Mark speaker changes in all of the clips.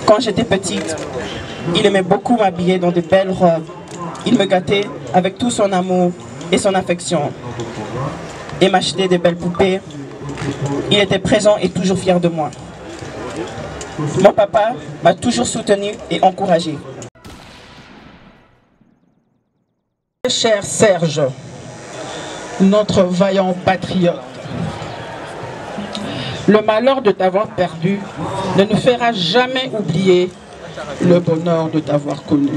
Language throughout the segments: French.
Speaker 1: Quand j'étais petite, il aimait beaucoup m'habiller dans de belles robes. Il me gâtait avec tout son amour et son affection. Et m'achetait de belles poupées. Il était présent et toujours fier de moi. Mon papa m'a toujours soutenu et encouragé.
Speaker 2: Cher Serge, notre vaillant patriote, le malheur de t'avoir perdu ne nous fera jamais oublier le bonheur de t'avoir connu.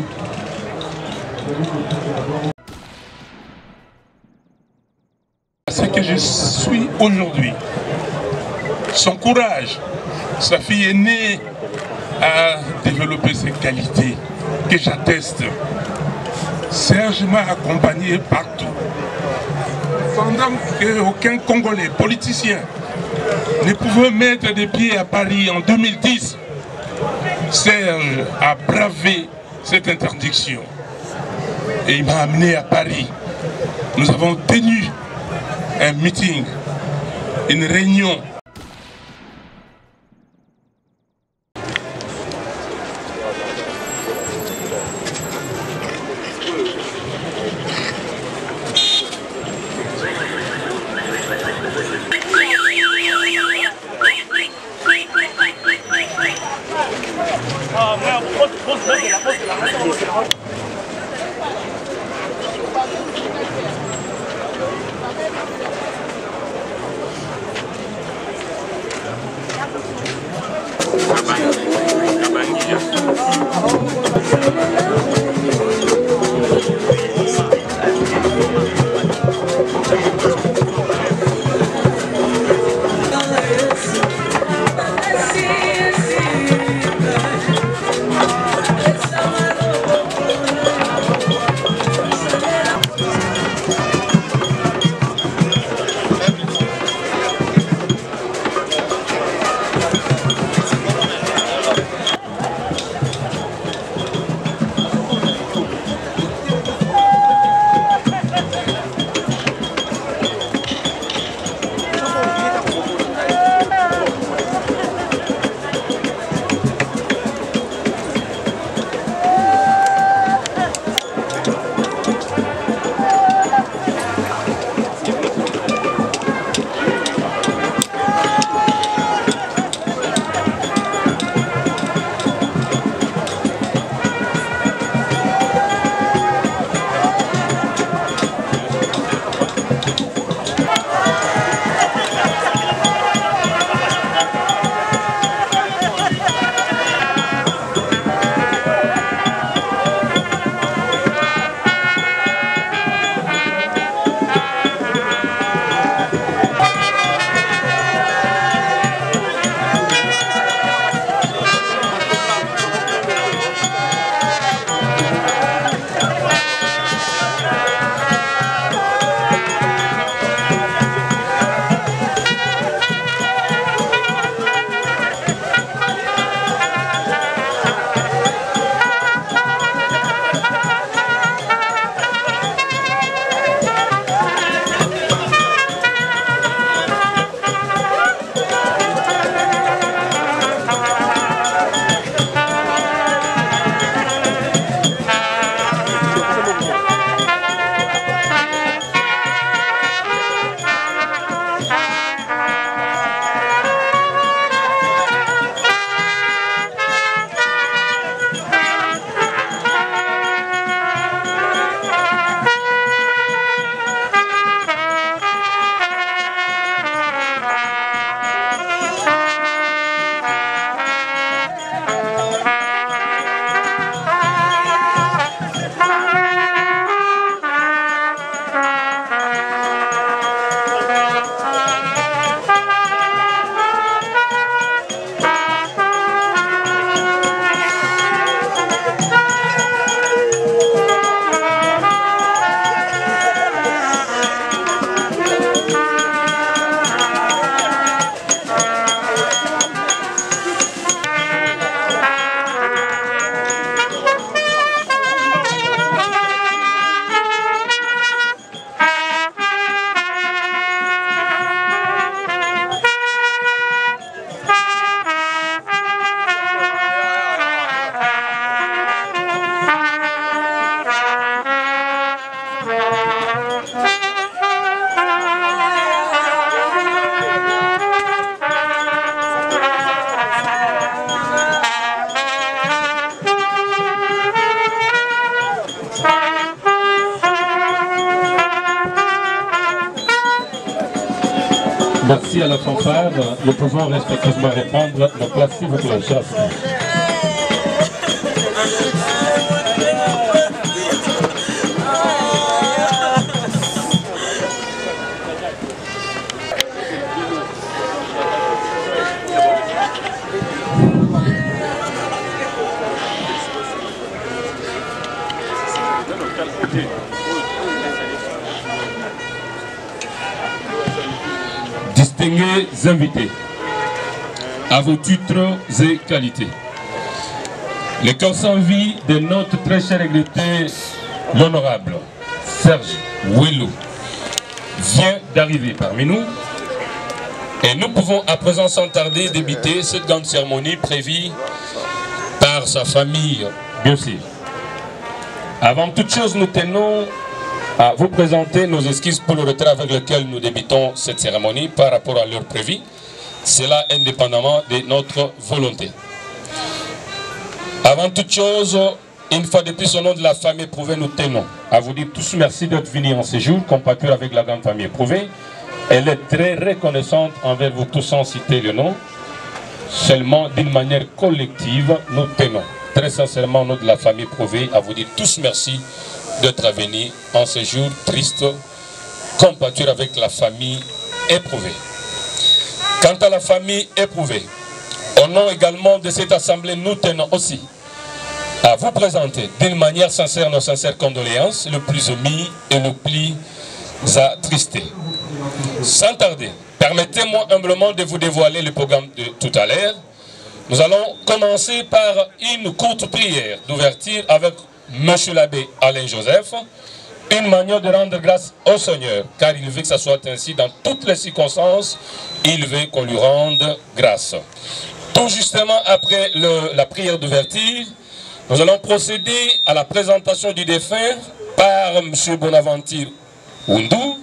Speaker 3: Ce que je suis aujourd'hui, son courage, sa fille aînée a développé ses qualités que j'atteste. Serge m'a accompagné partout. Pendant qu'aucun Congolais politicien ne pouvait mettre des pieds à Paris en 2010, Serge a bravé cette interdiction. Et il m'a amené à Paris. Nous avons tenu un meeting, une réunion.
Speaker 4: Merci à la fanfare. Nous pouvons respectivement reprendre nos places, s'il vous plaît, chers. Distingués invités, à vos titres et qualités, le corps sans vie de notre très cher invité, l'honorable Serge Ouello, vient d'arriver parmi nous et nous pouvons à présent sans tarder débuter cette grande cérémonie prévue par sa famille, bien sûr. Avant toute chose, nous tenons à vous présenter nos excuses pour le retard avec lequel nous débutons cette cérémonie par rapport à l'heure prévue, cela indépendamment de notre volonté. Avant toute chose, une fois de plus au nom de la famille éprouvée, nous tenons à vous dire tous merci d'être venus en séjour, compatriotes avec la grande famille éprouvée. Elle est très reconnaissante envers vous tous sans citer le nom. Seulement d'une manière collective, nous tenons très sincèrement au nom de la famille éprouvée à vous dire tous merci d'être venus en ce jour triste, compatriotes avec la famille éprouvée. Quant à la famille éprouvée, au nom également de cette assemblée, nous tenons aussi à vous présenter d'une manière sincère nos sincères condoléances, le plus ému et le plus attristé. Sans tarder, permettez-moi humblement de vous dévoiler le programme de tout à l'heure. Nous allons commencer par une courte prière d'ouverture avec Monsieur l'abbé Alain Joseph, une manière de rendre grâce au Seigneur, car il veut que ça soit ainsi dans toutes les circonstances, il veut qu'on lui rende grâce. Tout justement après la prière d'ouverture, nous allons procéder à la présentation du défunt par M. Bonaventure Oundou.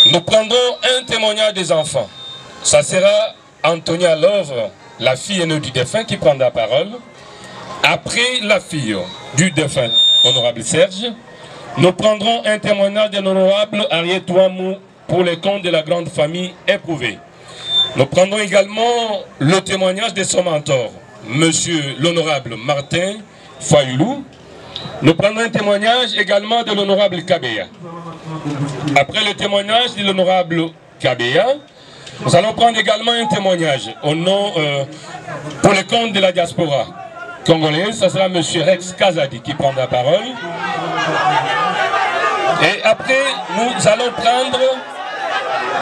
Speaker 4: Nous prendrons un témoignage des enfants. Ça sera Antonia Love, la fille aînée du défunt, qui prendra la parole. Après la fille du défunt, honorable Serge, nous prendrons un témoignage de l'honorable Ariette Ouamou pour les comptes de la grande famille éprouvée. Nous prendrons également le témoignage de son mentor, monsieur l'honorable Martin Fayoulou. Nous prendrons un témoignage également de l'honorable Kabea. Après le témoignage de l'honorable Kabea, nous allons prendre également un témoignage au nom, pour le compte de la diaspora congolaise. Ce sera M. Rex Kazadi qui prendra la parole. Et après, nous allons prendre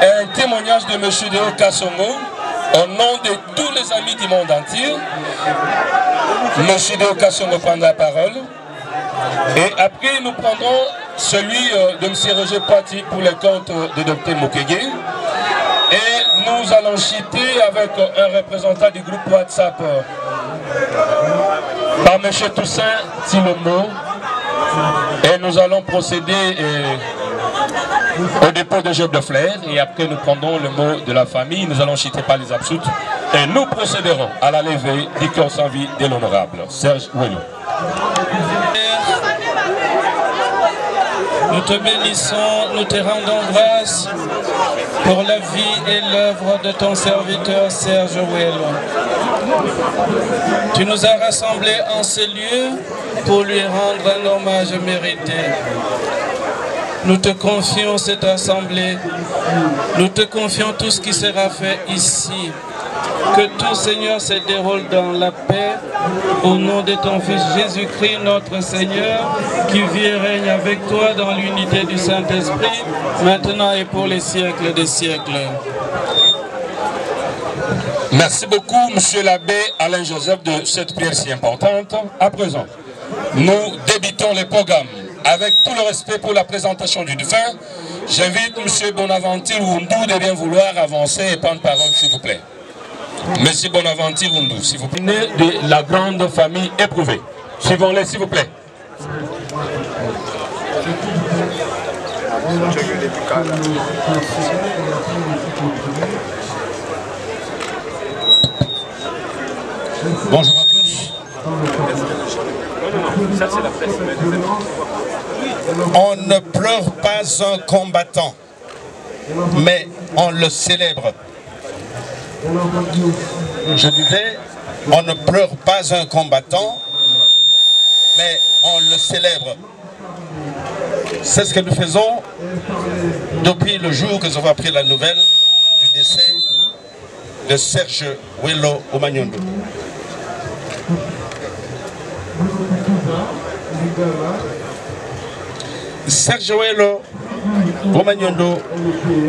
Speaker 4: un témoignage de M. Deo Kassongo au nom de tous les amis du monde entier. M. Deo Kassongo prendra la parole. Et après, nous prendrons celui de M. Roger Pati pour le compte de Dr Mukwege. Et nous allons chiter avec un représentant du groupe WhatsApp par M. Toussaint Tilomo. Et nous allons procéder au dépôt de jeux de fleurs. Et après nous prendrons le mot de la famille. Nous allons chiter par les absoutes. Et nous procéderons à la levée du cœur sans vie de l'honorable Serge Ouello.
Speaker 2: Nous te bénissons, nous te rendons grâce pour la vie et l'œuvre de ton serviteur Serge Ouello. Tu nous as rassemblés en ce lieu pour lui rendre un hommage mérité. Nous te confions cette assemblée, nous te confions tout ce qui sera fait ici. Que tout, Seigneur, se déroule dans la paix, au nom de ton Fils Jésus-Christ, notre Seigneur, qui vit et règne avec toi dans l'unité du Saint-Esprit, maintenant et pour les siècles des siècles.
Speaker 4: Merci beaucoup, Monsieur l'abbé Alain Joseph, de cette prière si importante. À présent, nous débutons le programme. Avec tout le respect pour la présentation du défunt, j'invite M. Bonaventure Oundou de bien vouloir avancer et prendre parole, s'il vous plaît. Monsieur Bonaventure Oundou, s'il vous plaît. De la grande famille éprouvée. Suivons-les, s'il vous plaît.
Speaker 5: Bonjour à tous. On ne pleure pas un combattant, mais on le célèbre. Je disais, on ne pleure pas un combattant, mais on le célèbre. C'est ce que nous faisons depuis le jour que nous avons appris la nouvelle du décès de Serge Wello Omagnondo. Serge Wello Omagnondo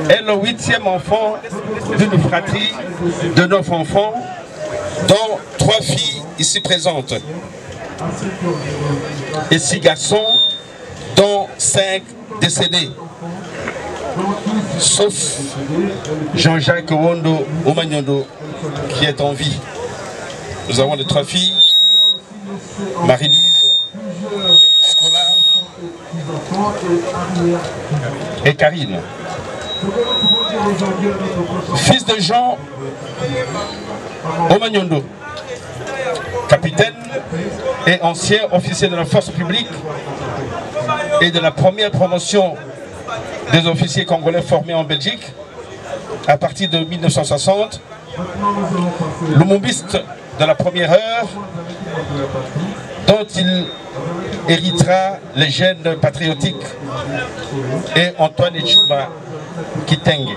Speaker 5: est le 8e enfant d'une fratrie de 9 enfants, dont 3 filles ici présentes et 6 garçons, dont 5 décédés, sauf Jean-Jacques Wondo Omagnondo qui est en vie. Nous avons les 3 filles, Marie-Lise, Scola et Karine. Fils de Jean Omagnondo, capitaine et ancien officier de la force publique et de la première promotion des officiers congolais formés en Belgique à partir de 1960, lumumbiste de la première heure, dont il héritera les gènes patriotiques, et Antoine Echuma Kitenge.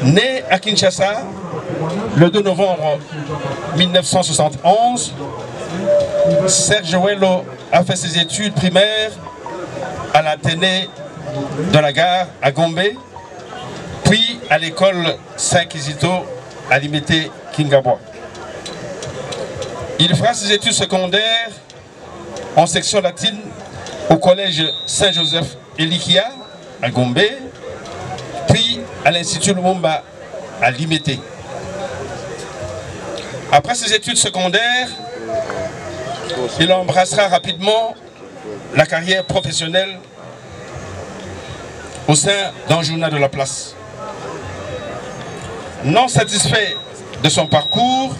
Speaker 5: Né à Kinshasa le 2 novembre 1971, Serge Wello a fait ses études primaires à l'Athénée de la Gare à Gombe, puis à l'école Saint-Kizito à Limité Kingabwa. Il fera ses études secondaires en section latine au collège Saint-Joseph Elikia à Gombe, puis à l'Institut Lumumba à Limité. Après ses études secondaires, il embrassera rapidement la carrière professionnelle au sein d'un journal de la place. Non satisfait de son parcours,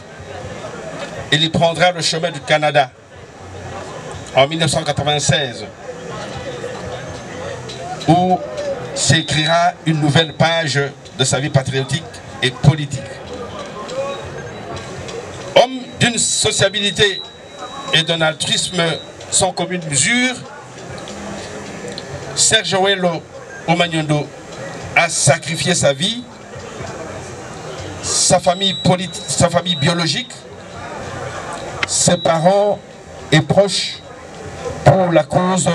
Speaker 5: il y prendra le chemin du Canada en 1996, où s'écrira une nouvelle page de sa vie patriotique et politique. Homme d'une sociabilité et d'un altruisme sans commune mesure, Serge Wello Omagnondo a sacrifié sa vie, sa famille biologique, ses parents et proches pour la cause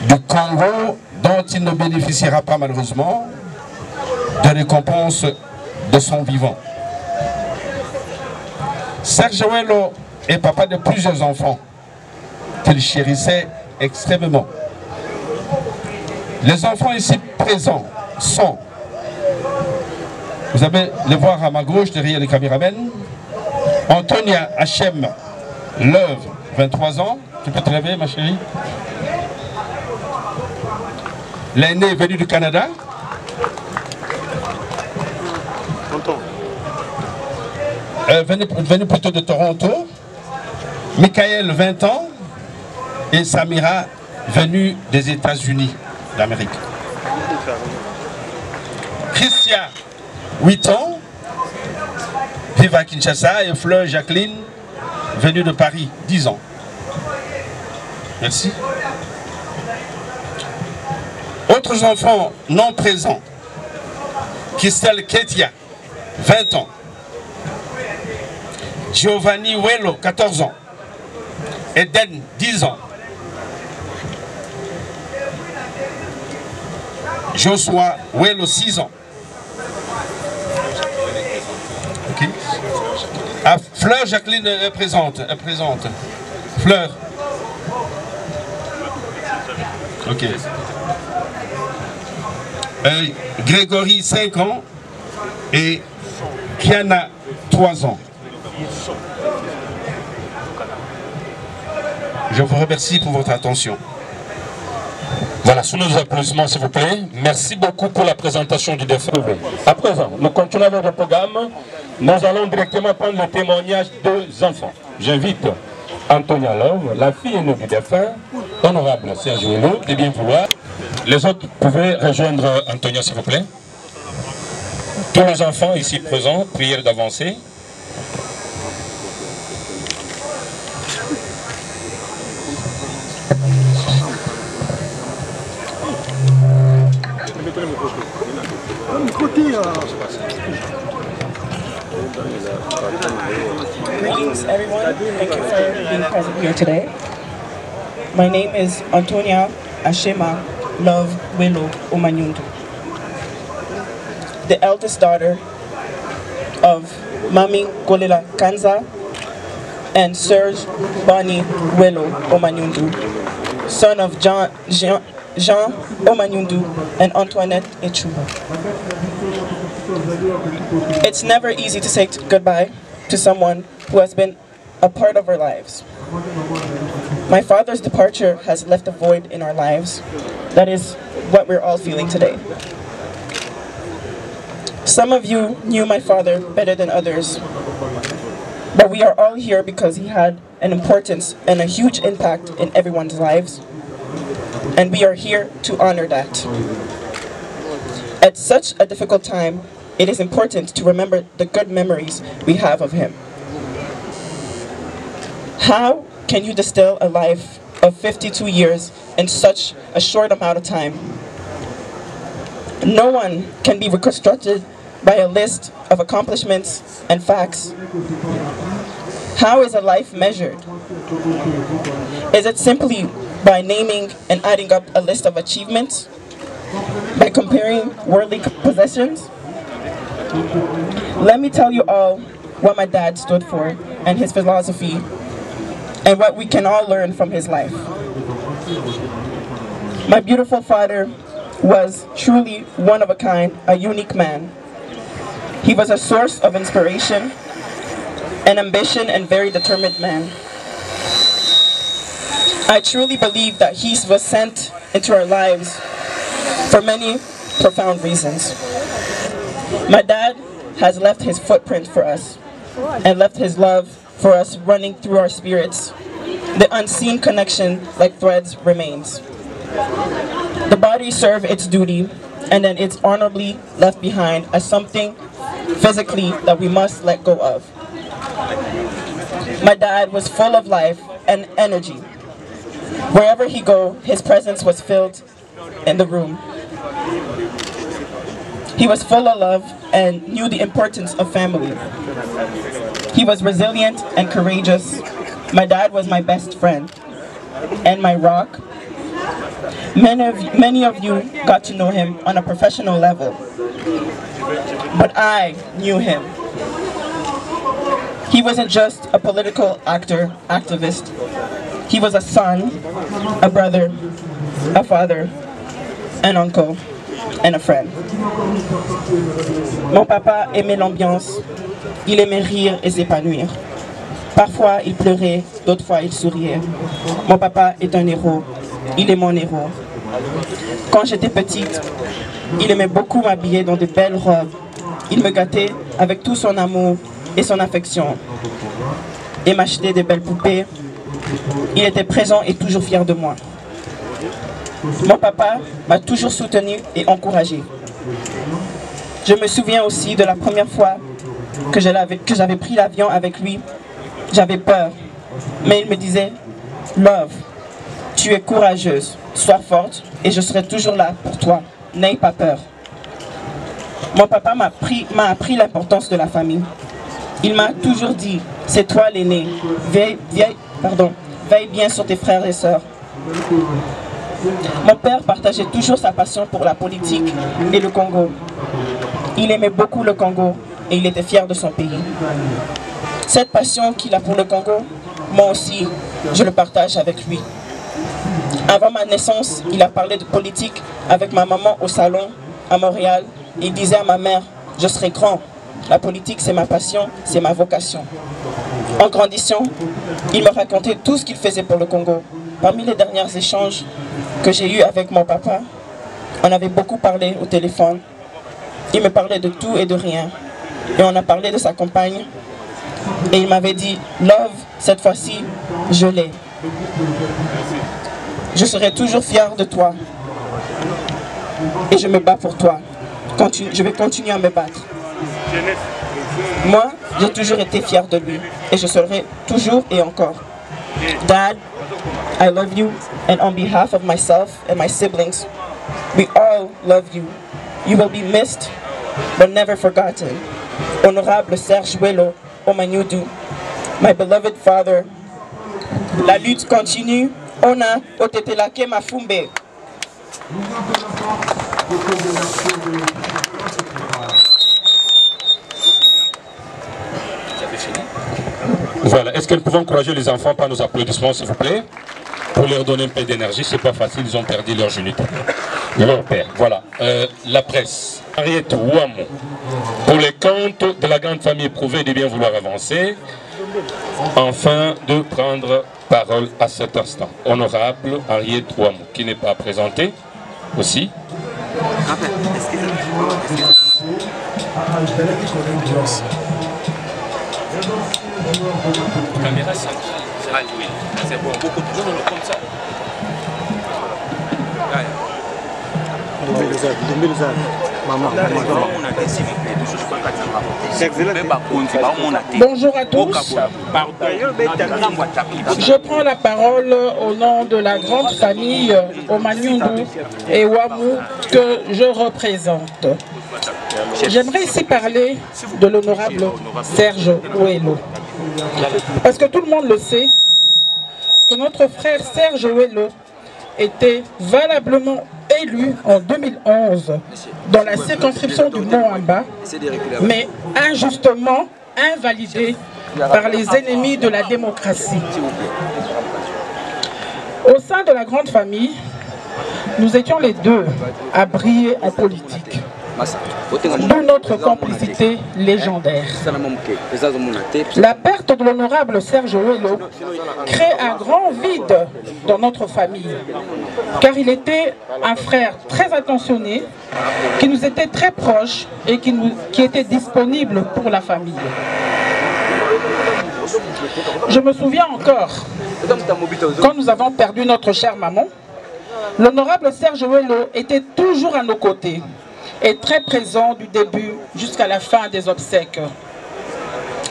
Speaker 5: du Congo, dont il ne bénéficiera pas malheureusement de récompense de son vivant. Serge Wello est papa de plusieurs enfants qu'il chérissait extrêmement. Les enfants ici présents sont, vous allez les voir à ma gauche derrière les caméramens, Antonia Hachem Leuve, 23 ans. Tu peux te lever, ma chérie? L'aîné venu du Canada. Venu plutôt de Toronto. Michael, 20 ans. Et Samira, venue des États-Unis d'Amérique. Christian, 8 ans. Vive à Kinshasa. Et Fleur Jacqueline, venue de Paris, 10 ans. Merci. Autres enfants non présents. Christelle Ketia, 20 ans. Giovanni Wello, 14 ans. Eden, 10 ans. Joshua Wello, 6 ans. Okay. Ah, Fleur Jacqueline est présente. Fleur. Ok. Grégory, 5 ans. Et Kiana, 3 ans. Je vous remercie pour votre attention.
Speaker 4: Voilà, sous nos applaudissements s'il vous plaît. Merci beaucoup pour la présentation du défunt. À présent, nous continuons avec le programme. Nous allons directement prendre le témoignage de 2 enfants. J'invite Antonia Love, la fille aînée du défunt, honorable Serge Wello, de bien vouloir Les autres, pouvez rejoindre Antonia, s'il vous plaît. Tous les enfants ici présents, prière d'avancer.
Speaker 1: Greetings, everyone. Thank you for being present here today. My name is Antonia Ashema Love Willow Omanyundu, the eldest daughter of Mami Kolela Kanza and Serge Bonnie Willow Omanyundu, son of Jean Omanyundu and Antoinette Echuba. It's never easy to say goodbye to someone who has been a part of our lives. My father's departure has left a void in our lives. That is what we're all feeling today. Some of you knew my father better than others, but we are all here because he had an importance and a huge impact in everyone's lives, and we are here to honor that. At such a difficult time, it is important to remember the good memories we have of him. How can you distill a life of 52 years in such a short amount of time? No one can be reconstructed by a list of accomplishments and facts. How is a life measured? Is it simply by naming and adding up a list of achievements? By comparing worldly possessions? Let me tell you all what my dad stood for and his philosophy, and what we can all learn from his life. My beautiful father was truly one of a kind, a unique man. He was a source of inspiration, an ambition, and very determined man. I truly believe that he was sent into our lives for many profound reasons. My dad has left his footprint for us and left his love for us running through our spirits. The unseen connection, like threads, remains. The body serves its duty, and then it's honorably left behind as something physically that we must let go of. My dad was full of life and energy. Wherever he go, his presence was filled in the room. He was full of love and knew the importance of family. He was resilient and courageous. My dad was my best friend and my rock. Many of you got to know him on a professional level, but I knew him. He wasn't just a political activist. He was a son, a brother, a father, an uncle, and a friend. Mon papa aimait l'ambiance, il aimait rire et s'épanouir. Parfois il pleurait, d'autres fois il souriait. Mon papa est un héros, il est mon héros. Quand j'étais petite, il aimait beaucoup m'habiller dans de belles robes. Il me gâtait avec tout son amour et son affection. Et m'achetait des belles poupées. Il était présent et toujours fier de moi. Mon papa m'a toujours soutenu et encouragé. Je me souviens aussi de la première fois que j'avais pris l'avion avec lui. J'avais peur, mais il me disait « Love, tu es courageuse, sois forte et je serai toujours là pour toi, n'aie pas peur. » Mon papa m'a appris l'importance de la famille. Il m'a toujours dit « C'est toi l'aîné, veille bien sur tes frères et sœurs. » Mon père partageait toujours sa passion pour la politique et le Congo. Il aimait beaucoup le Congo et il était fier de son pays. Cette passion qu'il a pour le Congo, moi aussi, je le partage avec lui. Avant ma naissance, il a parlé de politique avec ma maman au salon à Montréal. Il disait à ma mère, je serai grand. La politique, c'est ma passion, c'est ma vocation. En grandissant, il me racontait tout ce qu'il faisait pour le Congo. Parmi les derniers échanges que j'ai eus avec mon papa, on avait beaucoup parlé au téléphone. Il me parlait de tout et de rien. Et on a parlé de sa compagne. Et il m'avait dit, Love, cette fois-ci, je l'ai. Je serai toujours fier de toi. et je me bats pour toi. Je vais continuer à me battre. Moi, j'ai toujours été fière de lui et je serai toujours et encore. Dad, I love you, and on behalf of myself and my siblings, we all love you. You will be missed, but never forgotten. Honorable Serge Ouello Omanyudu, my beloved father. La lutte continue. Ona Otetelake Mafumbe.
Speaker 4: Voilà, est-ce que nous pouvons encourager les enfants par nos applaudissements, s'il vous plaît, pour leur donner un peu d'énergie? C'est pas facile, ils ont perdu leur géniteur, leur père. Voilà, la presse. Henriette Ouamou, pour les comptes de la grande famille éprouvée de bien vouloir avancer, enfin de prendre parole à cet instant. Honorable Henriette Ouamou, qui n'est pas présentée aussi.
Speaker 6: Caméra 5. Ah oui, c'est bon, beaucoup de gens comme ça.
Speaker 7: Bonjour à tous. Je prends la parole au nom de la grande famille Omanyudu et Ouamou que je représente. J'aimerais ici parler de l'honorable Serge Ouello. Parce que tout le monde le sait, que notre frère Serge Ouello était valablement élu en 2011 dans la circonscription du Mont-Amba, mais injustement invalidé par les ennemis de la démocratie. Au sein de la grande famille, nous étions les deux à briller en politique. D'où notre complicité légendaire. La perte de l'honorable Serge Ouello crée un grand vide dans notre famille, car il était un frère très attentionné, qui nous était très proche et qui était disponible pour la famille. Je me souviens encore, quand nous avons perdu notre chère maman, l'honorable Serge Ouello était toujours à nos côtés et très présent du début jusqu'à la fin des obsèques.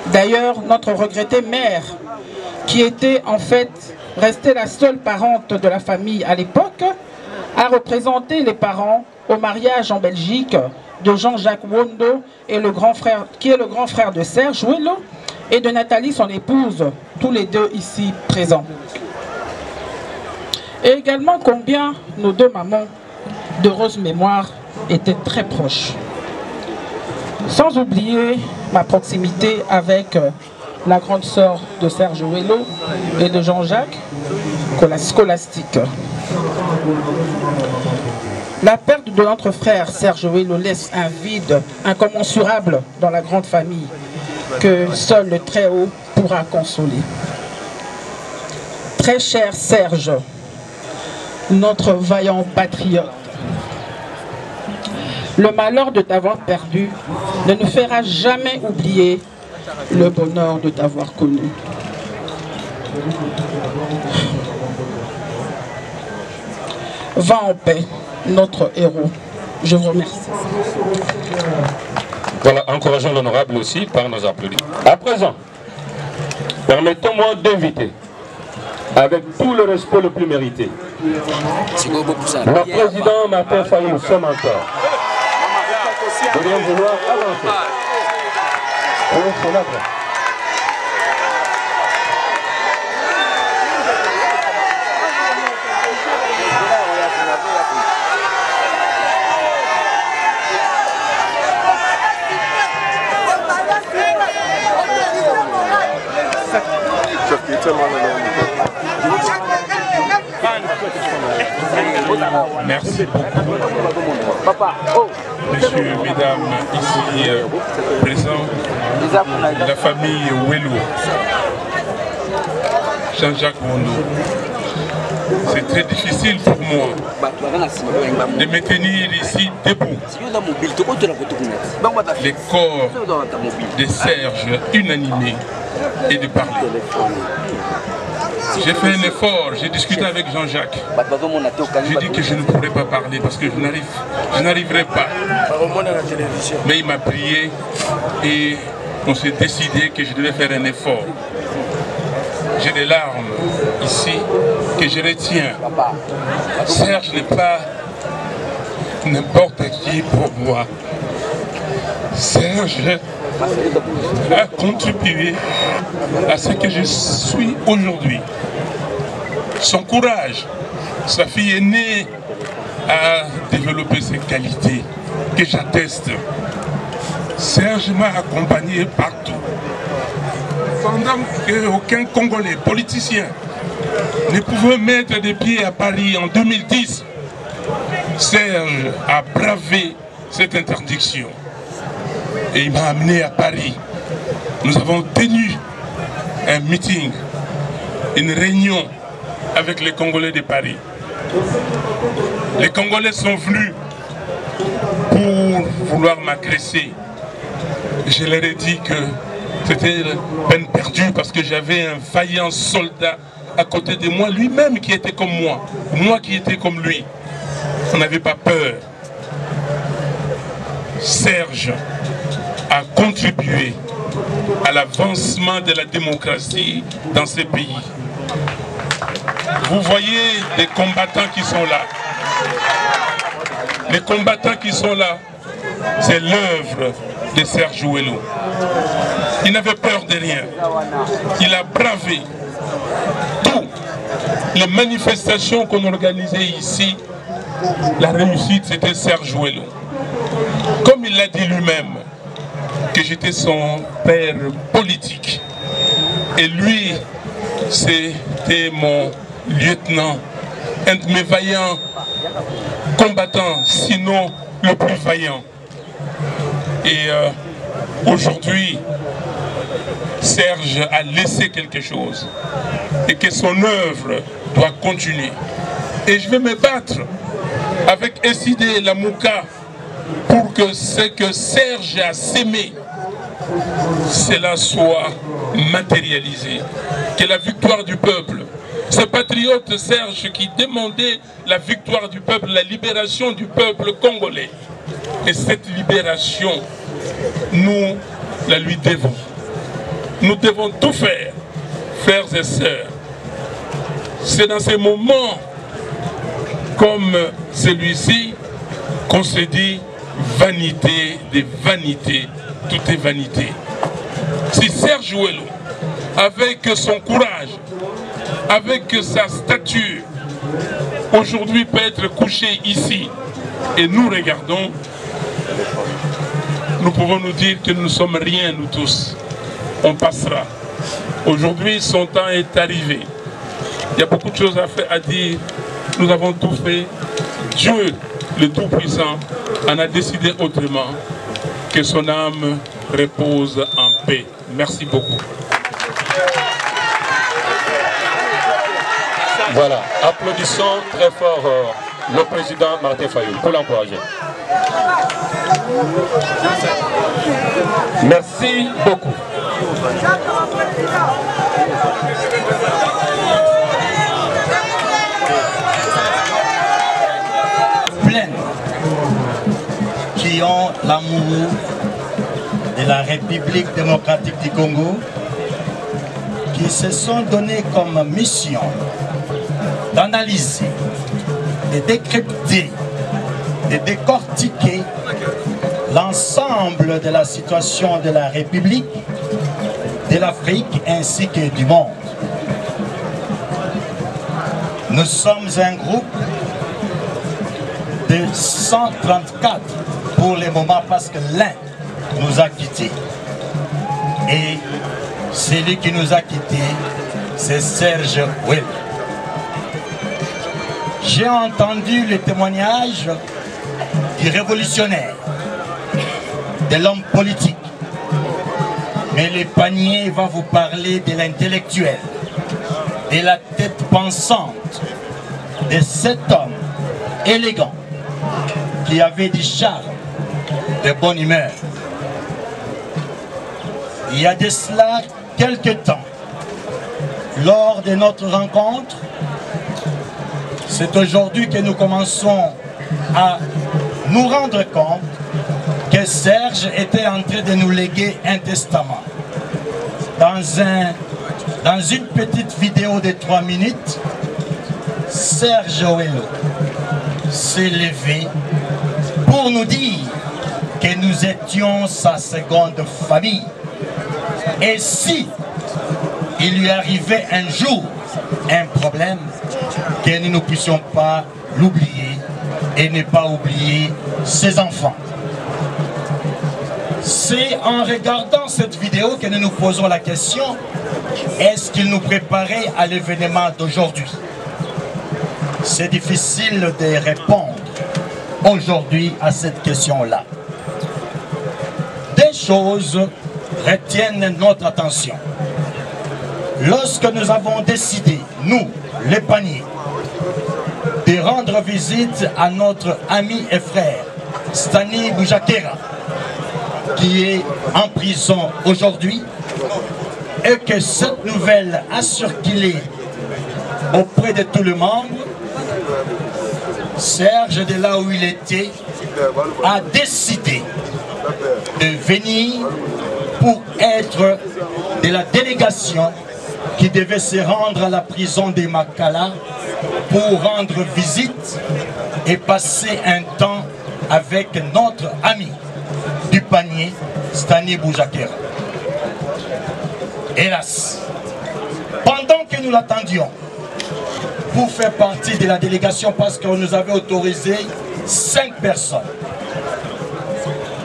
Speaker 7: D'ailleurs, notre regrettée mère, qui était en fait restée la seule parente de la famille à l'époque, a représenté les parents au mariage en Belgique de Jean-Jacques Wondo, et qui est le grand frère de Serge Ouello, et de Nathalie, son épouse, tous les deux ici présents. Et également combien nos deux mamans, d'heureuse mémoire, étaient très proches. Sans oublier ma proximité avec la grande sœur de Serge Ouello et de Jean-Jacques, scolastique. La perte de notre frère Serge Ouello laisse un vide incommensurable dans la grande famille que seul le Très-Haut pourra consoler. Très cher Serge, notre vaillant patriote, le malheur de t'avoir perdu ne nous fera jamais oublier le bonheur de t'avoir connu. Va en paix, notre héros. Je vous remercie.
Speaker 4: Voilà, encourageons l'honorable aussi par nos applaudissements. À présent, permettez-moi d'inviter, avec tout le respect le plus mérité, le président Martin Fayou, son mentor, de bien vouloir avancer.
Speaker 3: Merci beaucoup. Messieurs, mesdames, ici présents, la famille Ouello, Jean-Jacques Wondo. C'est très difficile pour moi de me tenir ici debout. Les corps de Serge unanimés et de parler. J'ai fait un effort, j'ai discuté avec Jean-Jacques. J'ai dit que je ne pourrais pas parler parce que je n'arriverai pas. Mais il m'a prié et on s'est décidé que je devais faire un effort. J'ai des larmes ici que je retiens. Serge n'est pas n'importe qui pour moi. Serge a contribué à ce que je suis aujourd'hui. Son courage, sa fille aînée a développé ses qualités que j'atteste. Serge m'a accompagné partout. Pendant qu'aucun Congolais politicien ne pouvait mettre des pieds à Paris en 2010, Serge a bravé cette interdiction. Et il m'a amené à Paris. Nous avons tenu un meeting, une réunion avec les Congolais de Paris. Les Congolais sont venus pour vouloir m'agresser. Je leur ai dit que c'était peine perdue parce que j'avais un vaillant soldat à côté de moi, lui-même qui était comme moi qui étais comme lui. On n'avait pas peur. Serge a contribué à l'avancement de la démocratie dans ces pays. Vous voyez les combattants qui sont là. Les combattants qui sont là, c'est l'œuvre de Serge Ouello. Il n'avait peur de rien. Il a bravé tout. Les manifestations qu'on organisait ici, la réussite, c'était Serge Ouello. Comme il l'a dit lui-même, que j'étais son père politique. Et lui, c'était mon lieutenant, un de mes vaillants combattants, sinon le plus vaillant. Et aujourd'hui, Serge a laissé quelque chose et que son œuvre doit continuer. Et je vais me battre avec Essidé Lamouka pour que ce que Serge a sémé, cela soit matérialisé. Que la victoire du peuple, ce patriote Serge qui demandait la victoire du peuple, la libération du peuple congolais. Et cette libération, nous la lui devons. Nous devons tout faire, frères et sœurs. C'est dans ces moments comme celui-ci qu'on se dit vanité des vanités, tout est vanité. Si Serge Ouello, avec son courage, avec sa stature, aujourd'hui peut être couché ici, et nous regardons, nous pouvons nous dire que nous ne sommes rien, nous tous. On passera. Aujourd'hui, son temps est arrivé. Il y a beaucoup de choses à dire. Nous avons tout fait. Dieu, le Tout-Puissant, en a décidé autrement. Que son âme repose en paix. Merci beaucoup.
Speaker 4: Voilà, applaudissons très fort le président Martin Fayoul pour l'encourager. Merci beaucoup.
Speaker 8: Plein qui ont l'amour de la République démocratique du Congo, qui se sont donnés comme mission d'analyser, de décrypter, de décortiquer l'ensemble de la situation de la République, de l'Afrique ainsi que du monde. Nous sommes un groupe de 134 pour le moment parce que l'un nous a quittés. Et celui qui nous a quittés, c'est Serge Ouello. J'ai entendu le témoignage du révolutionnaire, de l'homme politique. Mais le panier va vous parler de l'intellectuel, de la tête pensante, de cet homme élégant qui avait du charme, de bonne humeur. Il y a de cela quelque temps, lors de notre rencontre, c'est aujourd'hui que nous commençons à nous rendre compte que Serge était en train de nous léguer un testament. Dans une petite vidéo de 3 minutes, Serge Owelo s'est levé pour nous dire que nous étions sa seconde famille. Et si il lui arrivait un jour un problème, que nous ne puissions pas l'oublier et ne pas oublier ses enfants. C'est en regardant cette vidéo que nous nous posons la question, est-ce qu'il nous préparait à l'événement d'aujourd'hui? C'est difficile de répondre aujourd'hui à cette question-là. Des choses retiennent notre attention. Lorsque nous avons décidé, nous, les paniers, de rendre visite à notre ami et frère, Stani Boujakera, qui est en prison aujourd'hui, et que cette nouvelle a circulé auprès de tout le monde, Serge, de là où il était, a décidé de venir pour être de la délégation qui devait se rendre à la prison de Makala pour rendre visite et passer un temps avec notre ami du panier, Stani Boujakera. Hélas, pendant que nous l'attendions pour faire partie de la délégation, parce qu'on nous avait autorisé 5 personnes,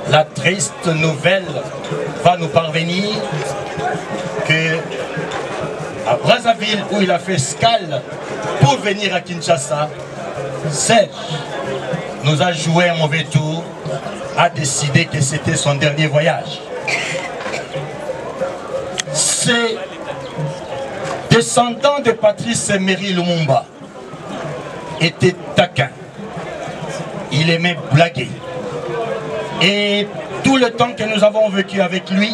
Speaker 8: la triste nouvelle va nous parvenir que à Brazzaville, où il a fait escale pour venir à Kinshasa, Serge nous a joué un mauvais tour, a décidé que c'était son dernier voyage. Ces descendants de Patrice Emery Lumumba étaient taquins. Il aimait blaguer. Et tout le temps que nous avons vécu avec lui,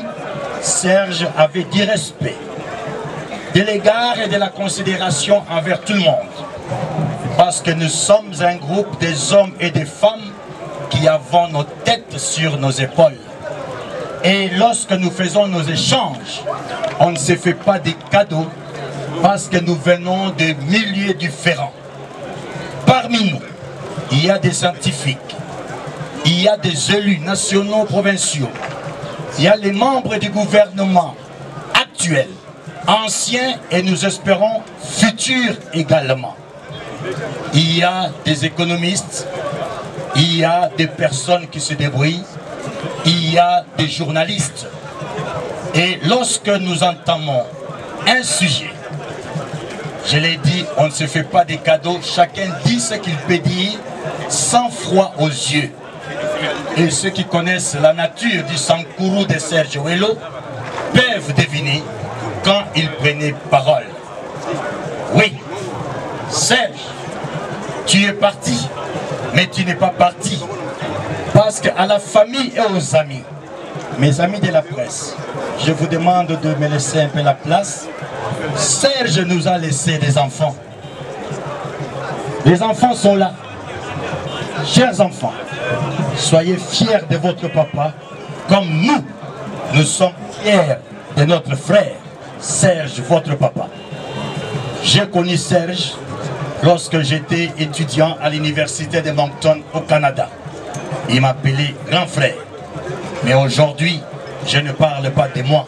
Speaker 8: Serge avait du respect, de l'égard et de la considération envers tout le monde. Parce que nous sommes un groupe des hommes et des femmes qui avons nos têtes sur nos épaules. Et lorsque nous faisons nos échanges, on ne se fait pas des cadeaux parce que nous venons de milieux différents. Parmi nous, il y a des scientifiques, il y a des élus nationaux, provinciaux, il y a les membres du gouvernement actuel, anciens et nous espérons futurs également. Il y a des économistes, il y a des personnes qui se débrouillent, il y a des journalistes. Et lorsque nous entamons un sujet, je l'ai dit, on ne se fait pas des cadeaux, chacun dit ce qu'il peut dire sans froid aux yeux. Et ceux qui connaissent la nature du Sankourou de Serge Owelo peuvent deviner quand il prenait parole. Oui, Serge, tu es parti, mais tu n'es pas parti. Parce qu'à la famille et aux amis, mes amis de la presse, je vous demande de me laisser un peu la place. Serge nous a laissé des enfants. Les enfants sont là. Chers enfants, soyez fiers de votre papa, comme nous sommes fiers de notre frère, Serge, votre papa. J'ai connu Serge lorsque j'étais étudiant à l'université de Moncton au Canada. Il m'appelait grand frère. Mais aujourd'hui, je ne parle pas de moi.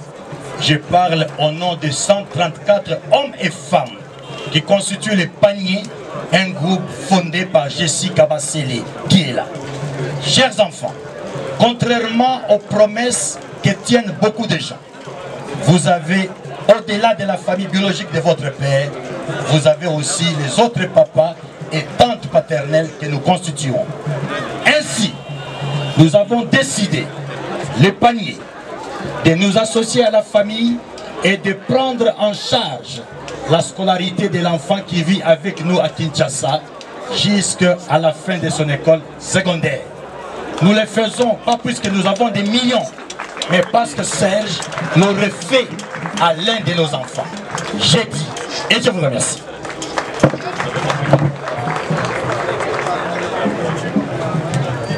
Speaker 8: Je parle au nom de 134 hommes et femmes qui constituent le panier, un groupe fondé par Jessica Basseli, qui est là. Chers enfants, contrairement aux promesses que tiennent beaucoup de gens, vous avez, au-delà de la famille biologique de votre père, vous avez aussi les autres papas et tantes paternelles que nous constituons. Ainsi, nous avons décidé, le panier, de nous associer à la famille et de prendre en charge la scolarité de l'enfant qui vit avec nous à Kinshasa jusqu'à la fin de son école secondaire. Nous le faisons pas puisque nous avons des millions, mais parce que Serge l'aurait fait à l'un de nos enfants. j'ai dit. Et je vous remercie.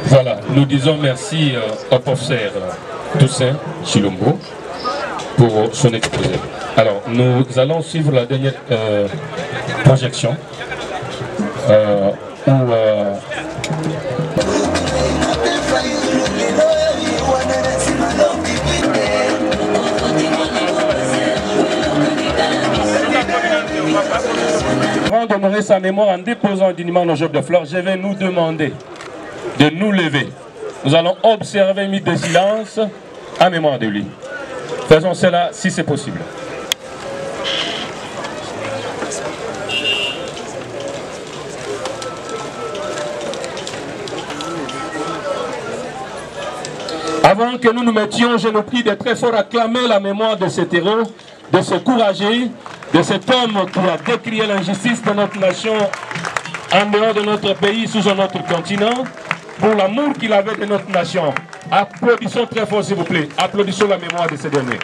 Speaker 4: Voilà, nous disons merci au professeur Toussaint Chilombo pour son exposé. Alors, nous allons suivre la dernière projection où avant d'honorer sa mémoire en déposant dignement nos jeux de fleurs, je vais nous demander de nous lever. Nous allons observer une minute de silence en mémoire de lui. Faisons cela si c'est possible. Avant que nous nous mettions, je nous prie de très fort acclamer la mémoire de cet héros, de ce courageux, de cet homme qui a décrié l'injustice de notre nation en dehors de notre pays, sur notre continent, pour l'amour qu'il avait de notre nation. Applaudissons très fort, s'il vous plaît. Applaudissons la mémoire de ces derniers.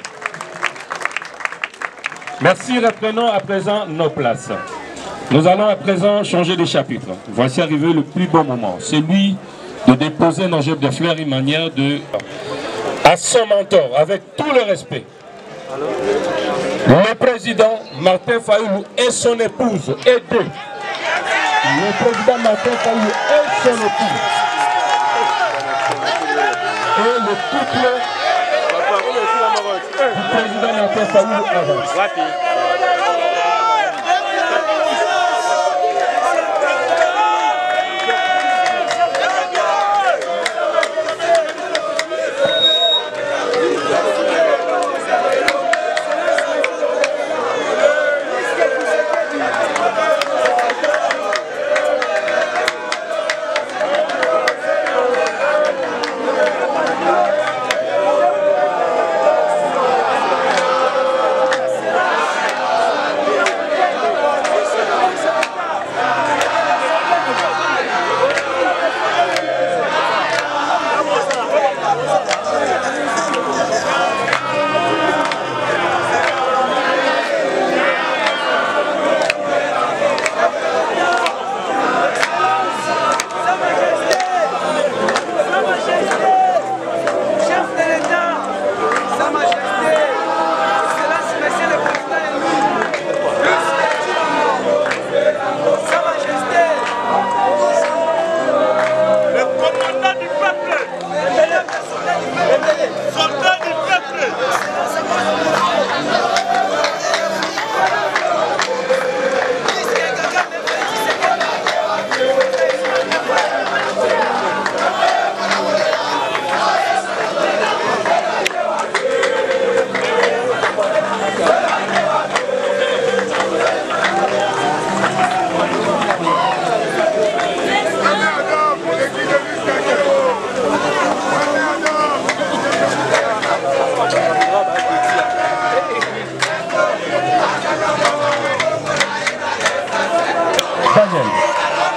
Speaker 4: Merci, reprenons à présent nos places. Nous allons à présent changer de chapitre. Voici arrivé le plus beau moment, celui de déposer nos jeux de fleurs une manière de... à son mentor, avec tout le respect. Le président Martin Fayoulou et son épouse, et deux. Le président Martin Fayoulou et son épouse. Et le couple du président Martin Fayoulou avance.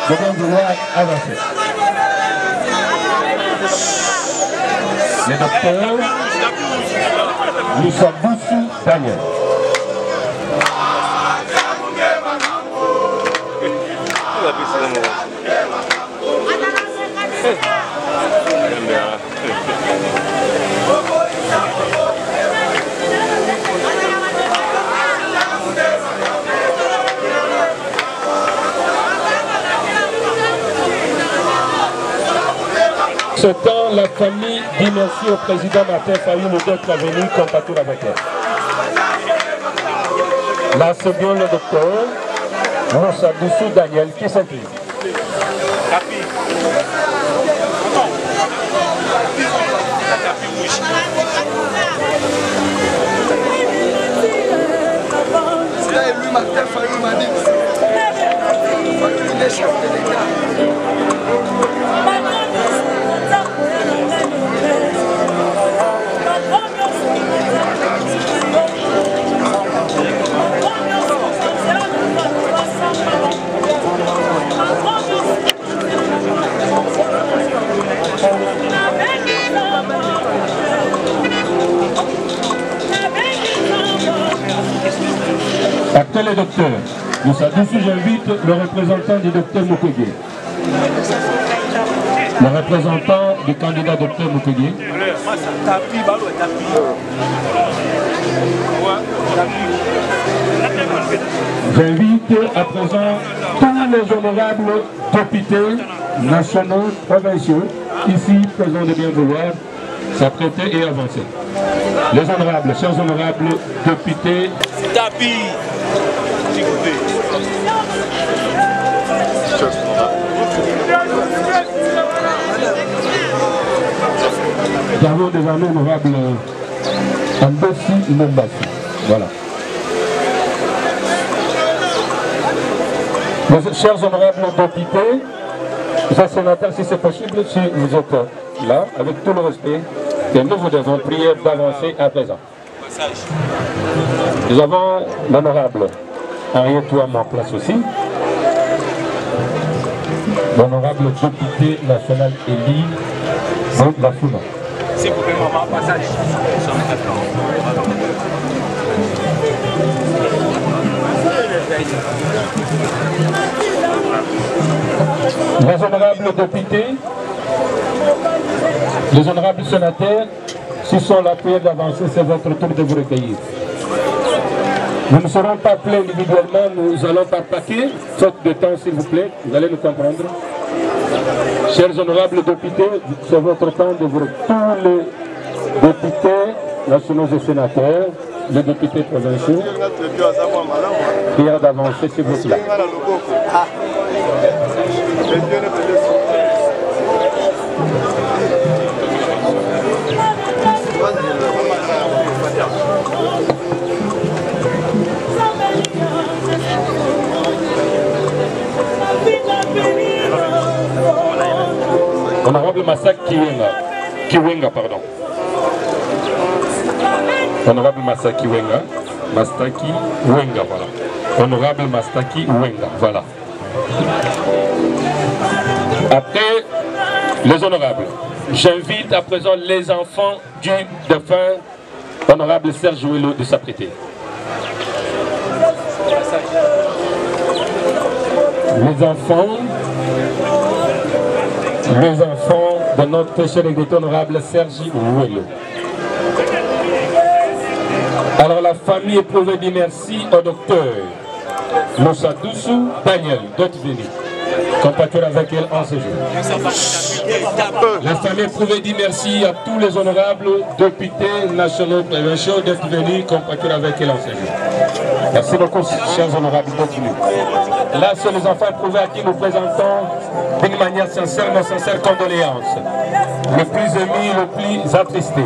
Speaker 4: Je vais vouloir avancer. Le docteur Moussa Boussou Daniel. Ce temps, la famille dit merci au président Martin Fayoulou d'être venu compatir avec elle. Là, c'est bien le docteur Moussa Boussou Daniel qui s'incline.
Speaker 9: Lui, Martin Fayoulou m'a dit il est chef de l'État.
Speaker 10: Thank you.
Speaker 4: Après le docteur Moussa Doussou, j'invite le représentant du docteur Mukwege. Le représentant du candidat docteur Mukwege. J'invite à présent tous les honorables députés nationaux, provinciaux, ici présents de bien vouloir, s'apprêter et avancer. Les honorables, chers honorables députés.
Speaker 6: Tapis.
Speaker 4: Nous avons désormais l'honorable Ambossi Mbassi. Voilà. Les chers honorables députés, chers sénateurs, si c'est possible, si vous êtes là, avec tout le respect, que nous vous devons prier d'avancer à présent. Nous avons l'honorable Henriette Touam en place aussi. L'honorable député national élu de la Founa.
Speaker 6: C'est pour le moment passage.
Speaker 4: Les honorables députés, les honorables sénateurs, s'ils sont là pour d'avancer, c'est votre tour de vous recueillir. Nous ne serons pas appelés individuellement, nous allons par paquet, faute de temps s'il vous plaît, vous allez nous comprendre. Chers honorables députés, c'est votre temps de vous recueillir. Tous les députés nationaux et sénateurs, les députés provinciaux, prière d'avancer s'il vous plaît. Honorable Massak Kiwenga, pardon. Honorable Masaki Wenga, Mastaki Wenga, voilà. Honorable Mastaki Wenga, voilà. Après les honorables, j'invite à présent les enfants du défunt honorable Serge Ouello de s'apprêter. Les enfants de notre cher et honorable Serge Ouello. Alors la famille éprouvée dit merci au docteur Moussa Doussou Daniel d'Otveni, compatriote avec elle en séjour. La famille éprouvée dit merci à tous les honorables députés nationaux provinciaux d'être venus compatriote avec elle en séjour. Merci beaucoup, chers honorables d'être venus. Là, ce sont les enfants éprouvés à qui nous présentons d'une manière sincère nos sincères condoléances, le plus ému, le plus attristé.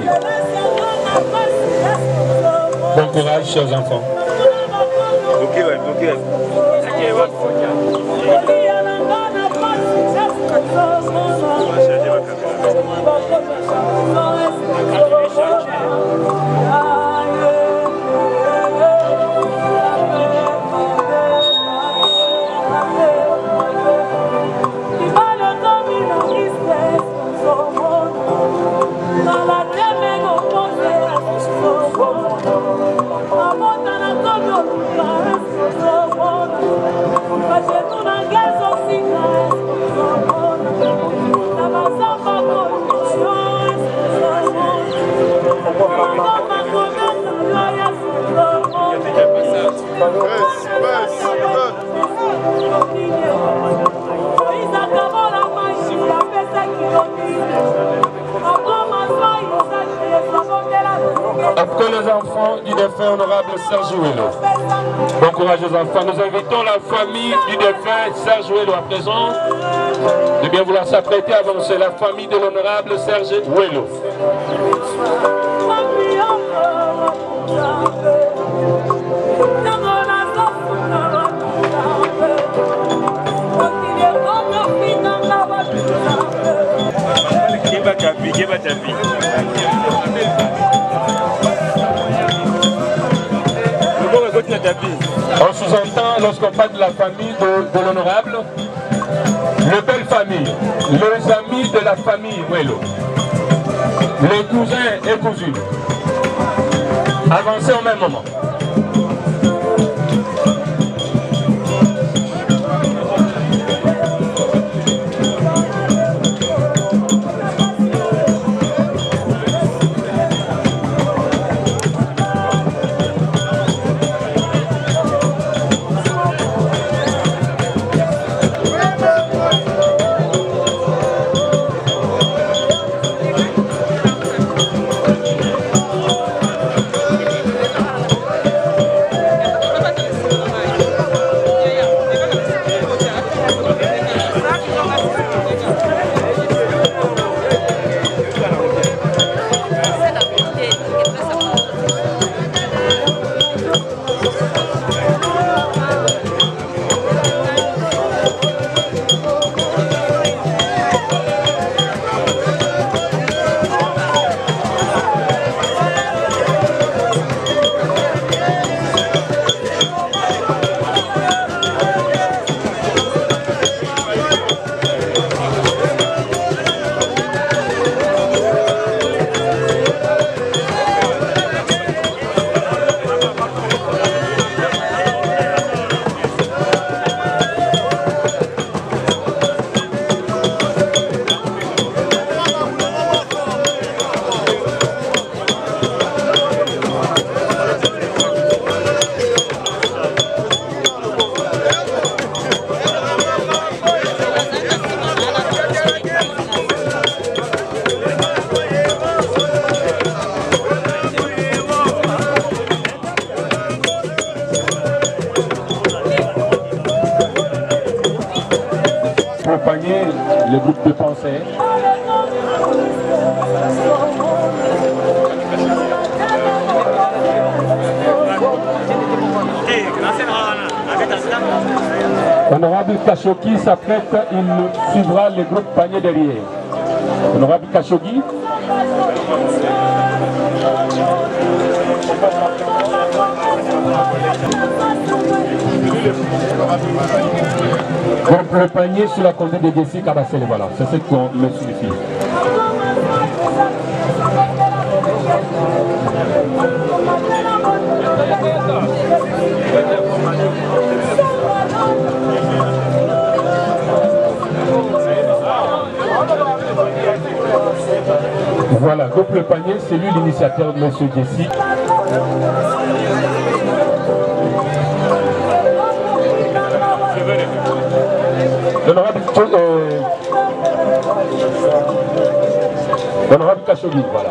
Speaker 4: Bon courage, chers enfants. Après les enfants du défunt honorable Serge Ouello. Bon courage aux enfants. Nous invitons la famille du défunt Serge Ouello à présent de bien vouloir s'apprêter à avancer. La famille de l'honorable Serge Ouello. On sous-entend, lorsqu'on parle de la famille de l'honorable, les belles familles, les amis de la famille Ouello, les cousins et cousines, avancez au même moment. le groupe de pensée. Honorable Khashoggi s'apprête, il suivra le groupe panier derrière. Honorable Khashoggi. Groupe panier sur la conduite de Jessie Kabassele, voilà, c'est ce qu'on me signifie. Voilà, groupe le panier, c'est lui l'initiateur de M. Jessie. Honorable Khashoggi, voilà.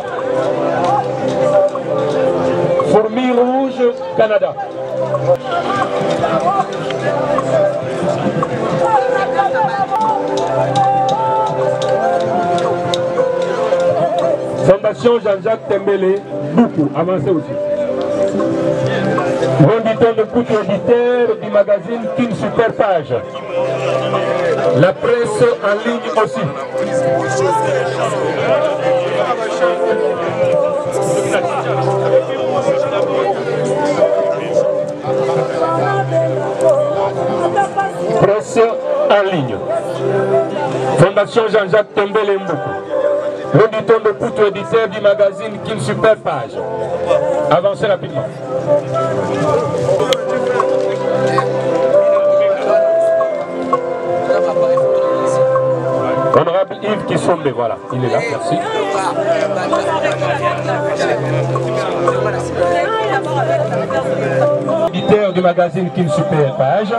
Speaker 4: Fourmi Rouge, Canada. Fondation Jean-Jacques Tembele, beaucoup, avancez aussi. Renditon de beaucoup éditeur du magazine King Super Page. La presse en ligne aussi. Presse en ligne. Fondation Jean-Jacques Tembele Mboukou. Renditon de Poutou, éditeur du magazine King Super Page. Avancez rapidement. Honorable Yves Kissombe, voilà, il est là, merci. Éditeur du magazine King Super Page.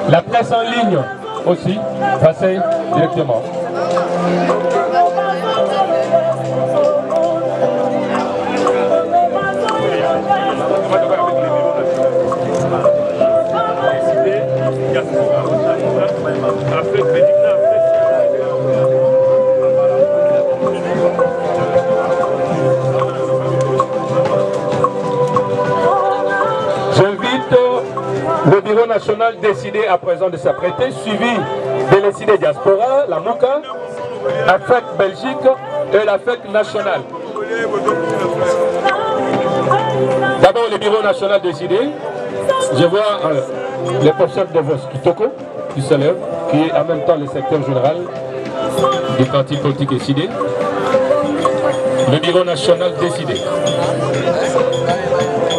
Speaker 4: La presse en ligne aussi, passez directement. J'invite le bureau national décidé à présent de s'apprêter, suivi de l'ECD Diaspora, la MOUCA, AFEC Belgique et la FEC nationale. D'abord le bureau national décidé. Je vois le professeur de Vos Kitoko qui se lève, qui est en même temps le secrétaire général du parti politique décidé. Le bureau national décidé.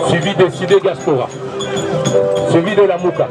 Speaker 4: Suivi décidé Diaspora. Suivi de la MOUCA.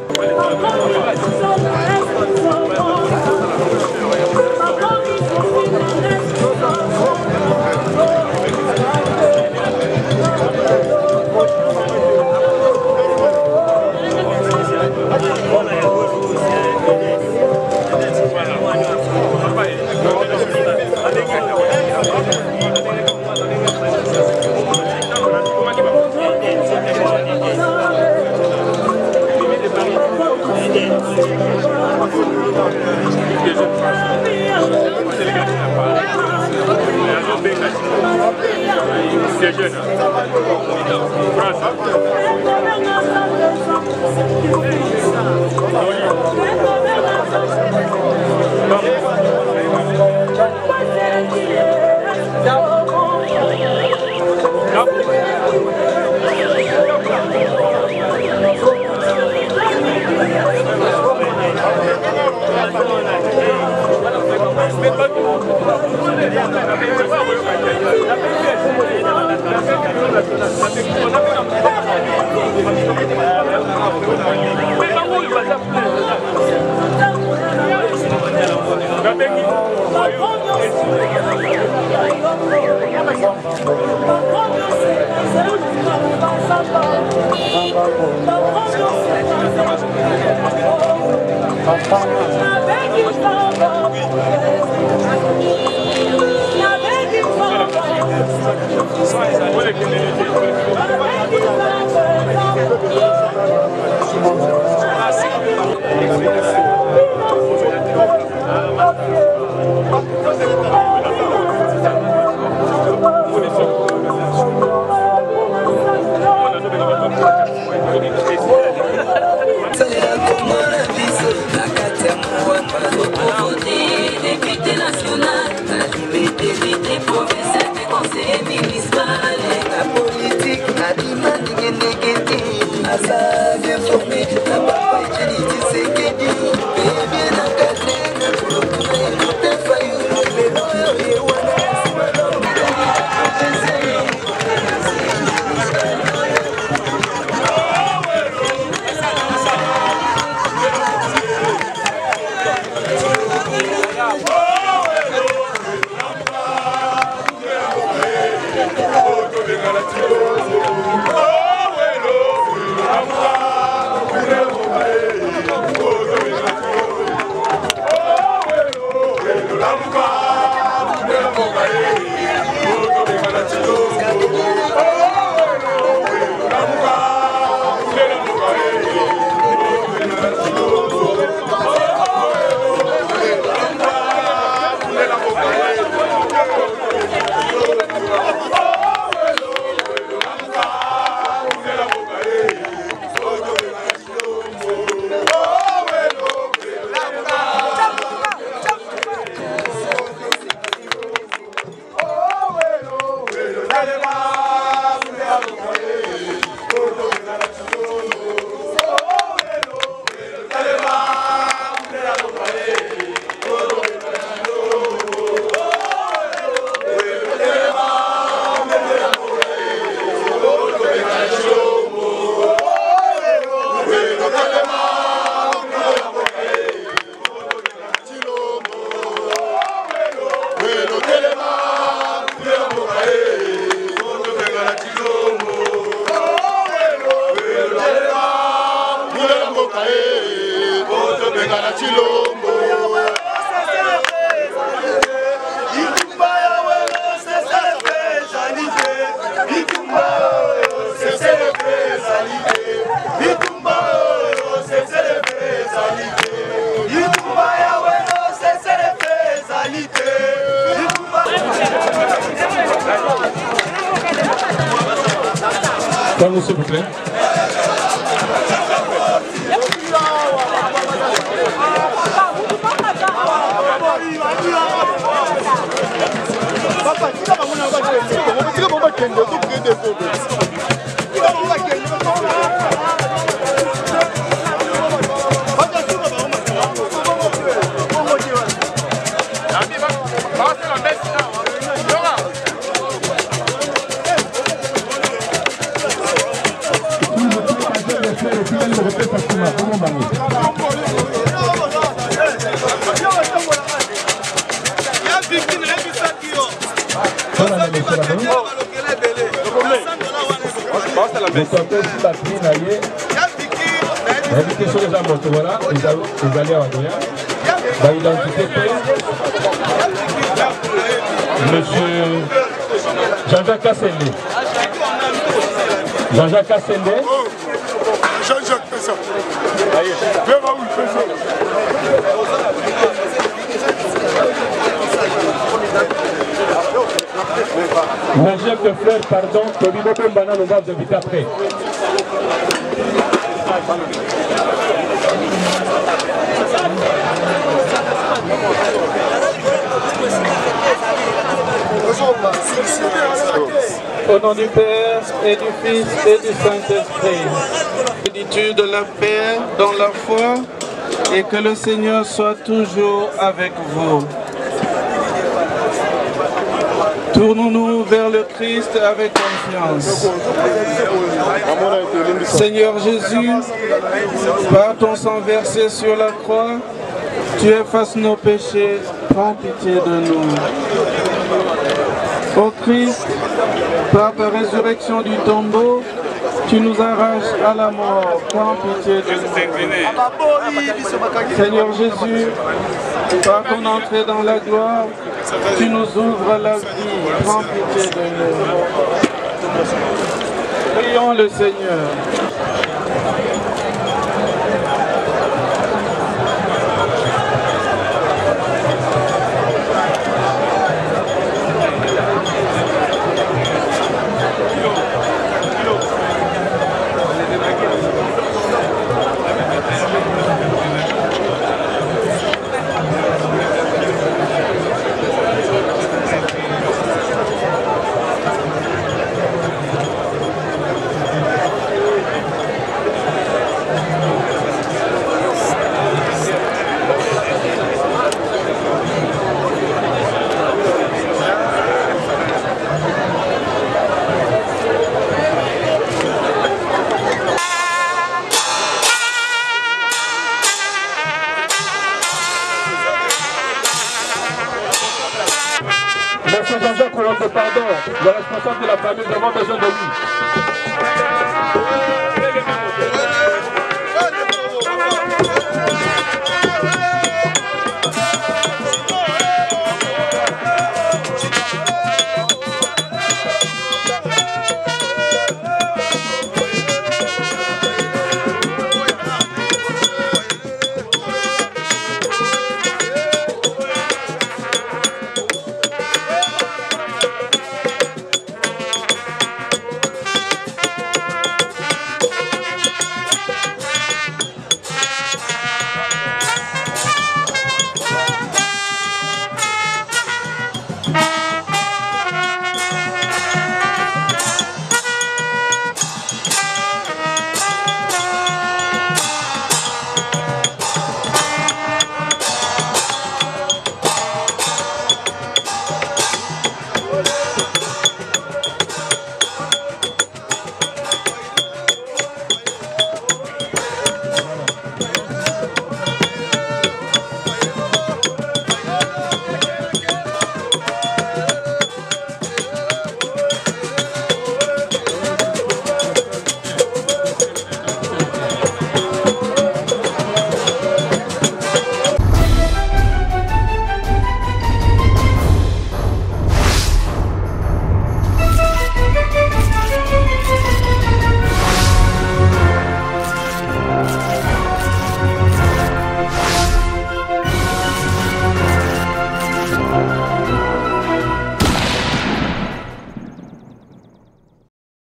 Speaker 4: Comme s'il vous plaît. Monsieur Jean-Jacques Kassende. Jean-Jacques Kassende.
Speaker 10: Jean-Jacques, fais ça. Fais Raoul, fais ça.
Speaker 4: Le chef de fleurs, pardon, Tobibo Pembana nous va vous inviter après.
Speaker 2: Au nom du Père et du Fils et du Saint-Esprit, bénédiction de la paix dans la foi et que le Seigneur soit toujours avec vous. Tournons-nous vers le Christ avec confiance. Seigneur Jésus, par ton sang versé sur la croix, tu effaces nos péchés, prends pitié de nous. Ô Christ, par ta résurrection du tombeau, tu nous arraches à la mort, prends pitié de nous. Seigneur Jésus, par ton entrée dans la gloire, tu nous ouvres la vie, prends pitié de nous. Prions le Seigneur.
Speaker 4: Monsieur Jean-Jacques, pour notre pardon, le responsable de la famille, nous avons besoin de lui.